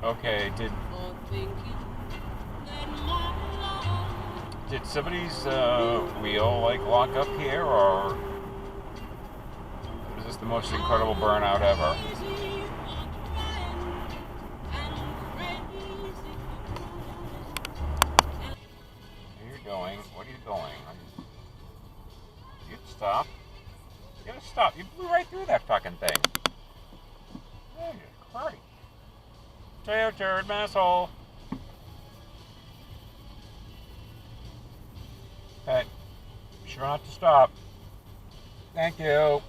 Okay, did somebody's wheel like lock up here, or is this the most incredible burnout ever? Where are you going? What are you going? You stop. You gotta stop. You blew right through that fucking thing. Oh, you're Christ. Potato turd, asshole. Hey, sure not to stop. Thank you.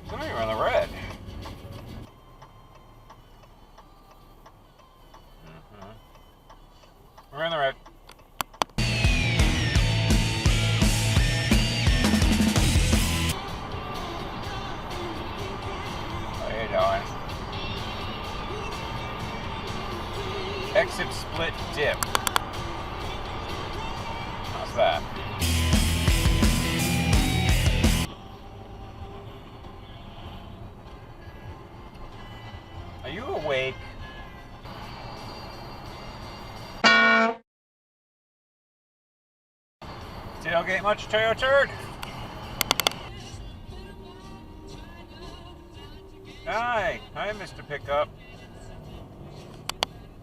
Somebody on the red. We're in the red. How you doing? Exit split dip. How's that? Are you awake? Tailgate much, Toyo turd? Hi, Mr. Pickup.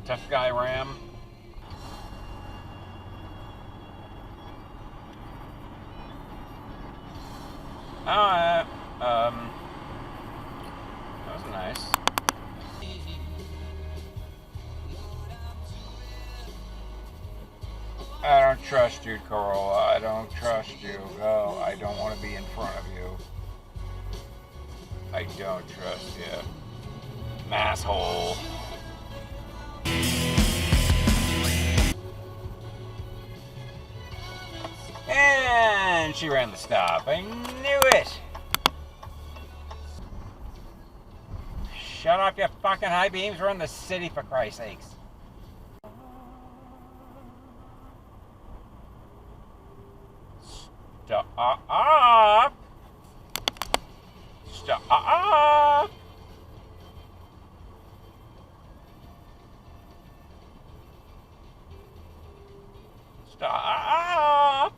Tough guy Ram. That was nice. I don't trust you, Corolla. I don't trust you. No, I don't want to be in front of you. I don't trust you. Masshole. And she ran the stop. I knew it. Shut off your fucking high beams. We're in the city, for Christ's sakes. Stop. Stop. Stop.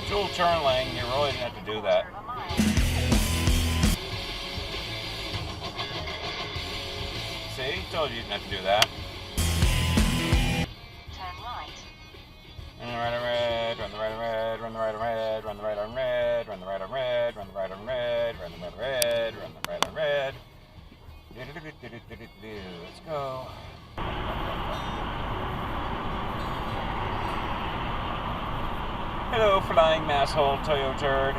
Dual turn lane, you really didn't have to do that. See? Told you didn't have to do that. Turn right. Run the right on red, run the right on red, run the right on red, run the right on red, run the right on red, run the right on red, run the right on red, run the right on red. Let's go. Hello, flying masshole, Toyo turd.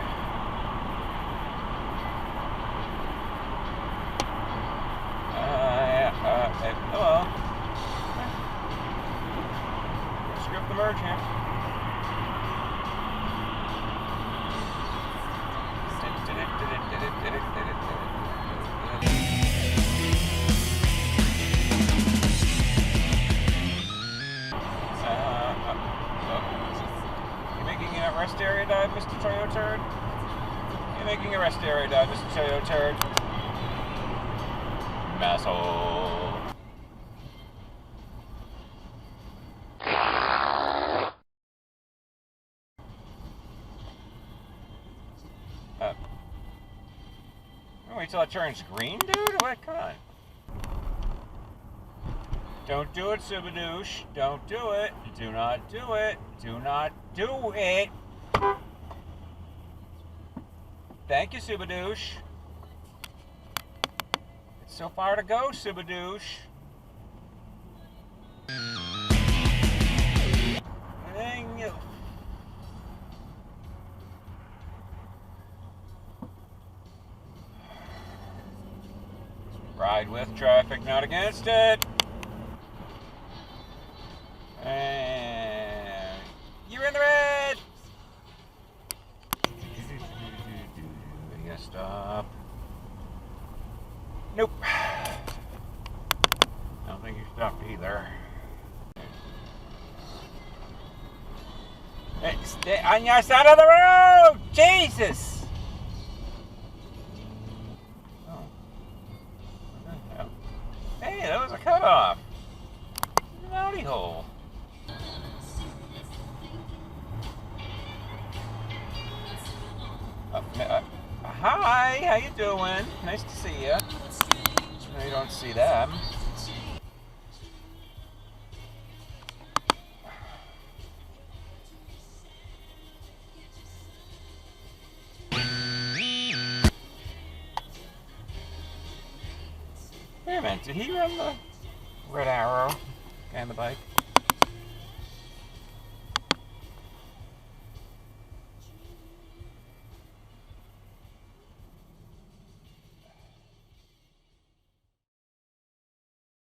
Hello. Screw up the merge here. You're making a rest area dive, Mr. Toyo turd? You're making a rest area dive, Mr. Toyo turd. Masshole. Wait till it turns green, dude? What? Come on. Don't do it, Subadoosh. Don't do it. Do not do it. Do not do it. Thank you, Subadoosh. It's so far to go, Subadoosh. Thank you. Ride with traffic, not against it. And you're in the red. Stay on your side of the road! Jesus! Oh. What the hell? Hey, that was a cutoff. Howdy hole. Hi, how you doing? Nice to see you. No, you don't see them. Wait a minute, did he run the red arrow guy on the bike?